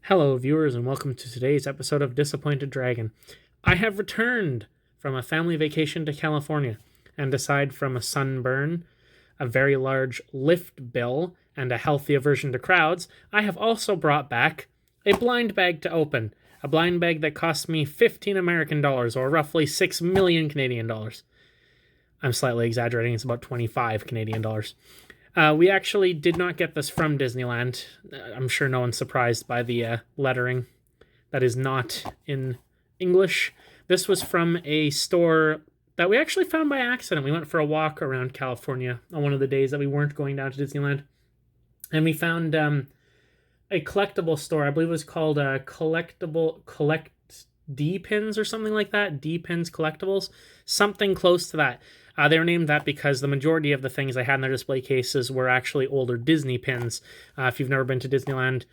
Hello, viewers, and welcome to today's episode of Disappointed Dragon. I have returned from a family vacation to California, and aside from a sunburn, a very large lift bill, and a healthy aversion to crowds, I have also brought back a blind bag to open. A blind bag that cost me 15 American dollars, or roughly 6 million Canadian dollars. I'm slightly exaggerating, it's about 25 Canadian dollars. We actually did not get this from Disneyland. I'm sure no one's surprised by the lettering that is not in English. This was from a store that we actually found by accident. We went for a walk around California on one of the days that we weren't going down to Disneyland. And we found a collectible store. I believe it was called Collect D Pins or something like that. D Pins Collectibles. Something close to that. They were named that because the majority of the things they had in their display cases were actually older Disney pins. If you've never been to Disneyland,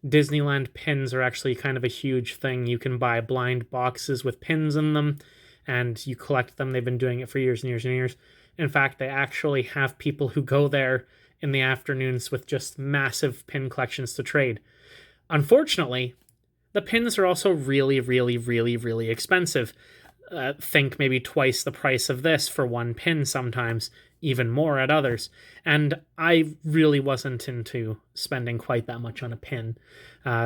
Disneyland pins are actually kind of a huge thing. You can buy blind boxes with pins in them, and you collect them. They've been doing it for years and years and years. In fact, they actually have people who go there in the afternoons with just massive pin collections to trade. Unfortunately, the pins are also really, really, really, really expensive. Think maybe twice the price of this for one pin sometimes, even more at others. And I really wasn't into spending quite that much on a pin.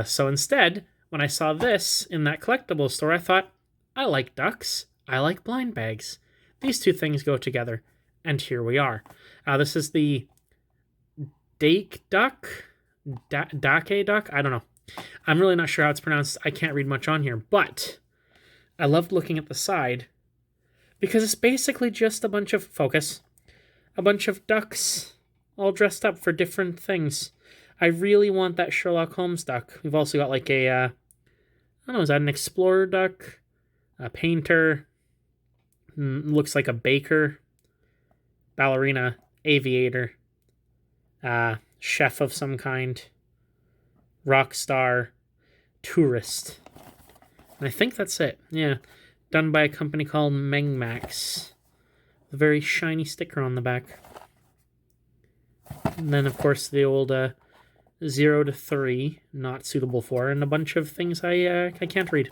So instead, when I saw this in that collectible store, I thought, I like ducks, I like blind bags. These two things go together. And here we are. This is the Dake duck? Dake duck? I don't know. I'm really not sure how it's pronounced. I can't read much on here, but I loved looking at the side because it's basically just a bunch of a bunch of ducks all dressed up for different things. I really want that Sherlock Holmes duck. We've also got like a, I don't know, is that an explorer duck? A painter, looks like a baker, ballerina, aviator, chef of some kind, rock star, tourist. And I think that's it. Yeah. Done by a company called Mengmax. A very shiny sticker on the back. And then, of course, the old 0 to 3, not suitable for, and a bunch of things I can't read.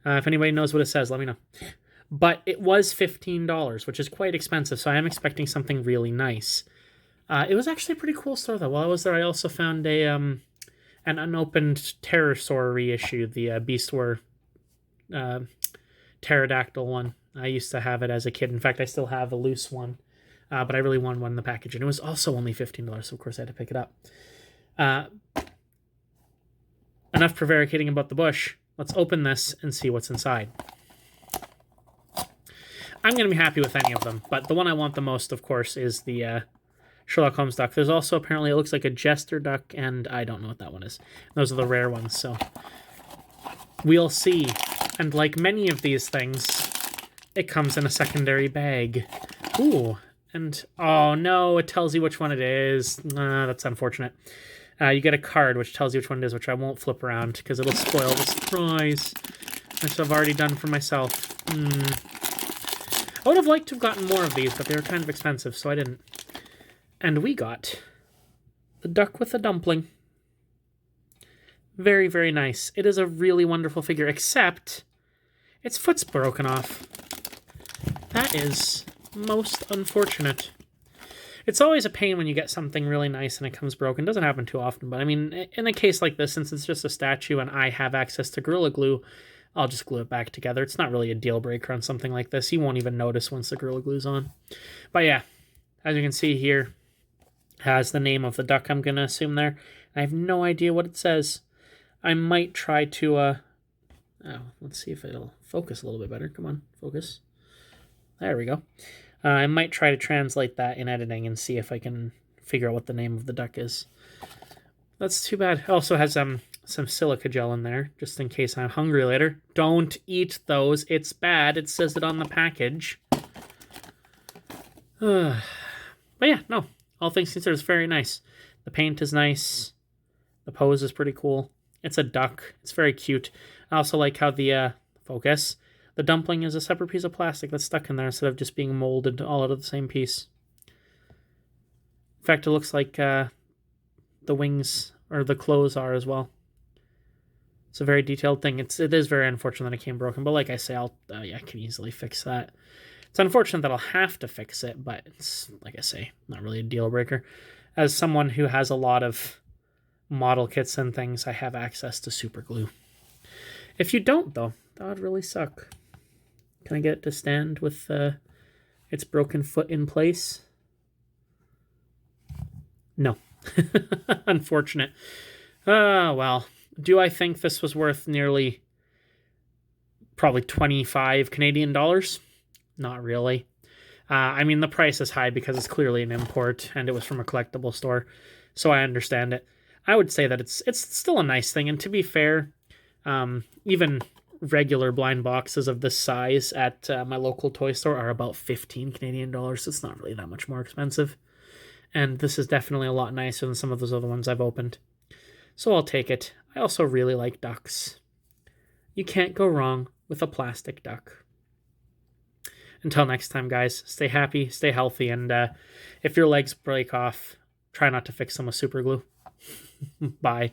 If anybody knows what it says, let me know. But it was $15, which is quite expensive, so I am expecting something really nice. It was actually a pretty cool store, though. While I was there, I also found an unopened Pterosaur reissue, the Beast War pterodactyl one. I used to have it as a kid. In fact, I still have a loose one, but I really wanted one in the package, and it was also only $15, so of course I had to pick it up. Enough prevaricating about the bush. Let's open this and see what's inside. I'm going to be happy with any of them, but the one I want the most, of course, is the Sherlock Holmes duck. There's also apparently, it looks like a jester duck, and I don't know what that one is. Those are the rare ones, so we'll see. And like many of these things, it comes in a secondary bag. Ooh, and oh no, it tells you which one it is. That's unfortunate. You get a card which tells you which one it is, which I won't flip around because it'll spoil the surprise, which I've already done for myself. I would have liked to have gotten more of these, but they were kind of expensive, so I didn't. And we got the duck with the dumpling. Very, very nice. It is a really wonderful figure, except its foot's broken off. That is most unfortunate. It's always a pain when you get something really nice and it comes broken. It doesn't happen too often, but I mean, in a case like this, since it's just a statue and I have access to Gorilla Glue, I'll just glue it back together. It's not really a deal breaker on something like this. You won't even notice once the Gorilla Glue's on. But yeah, as you can see here, has the name of the duck, I'm going to assume there. I have no idea what it says. I might try to, let's see if it'll focus a little bit better. Come on, focus. There we go. I might try to translate that in editing and see if I can figure out what the name of the duck is. That's too bad. It also has some silica gel in there, just in case I'm hungry later. Don't eat those. It's bad. It says it on the package. But yeah, no. All things considered, it's very nice. The paint is nice. The pose is pretty cool. It's a duck. It's very cute. I also like how the the dumpling is a separate piece of plastic that's stuck in there instead of just being molded all out of the same piece. In fact, it looks like the wings or the clothes are as well. It's a very detailed thing. It is very unfortunate that it came broken, but like I say, I can easily fix that. It's unfortunate that I'll have to fix it, but it's, like I say, not really a deal breaker. As someone who has a lot of model kits and things, I have access to super glue. If you don't, though, that would really suck. Can I get it to stand with its broken foot in place? No. Unfortunate. Well, do I think this was worth nearly probably 25 Canadian dollars? Not really. I mean, the price is high because it's clearly an import and it was from a collectible store, so I understand it. I would say that it's still a nice thing, and to be fair, even regular blind boxes of this size at my local toy store are about 15 Canadian dollars. It's not really that much more expensive. And this is definitely a lot nicer than some of those other ones I've opened. So I'll take it. I also really like ducks. You can't go wrong with a plastic duck. Until next time, guys, stay happy, stay healthy, and if your legs break off, try not to fix them with super glue. Bye.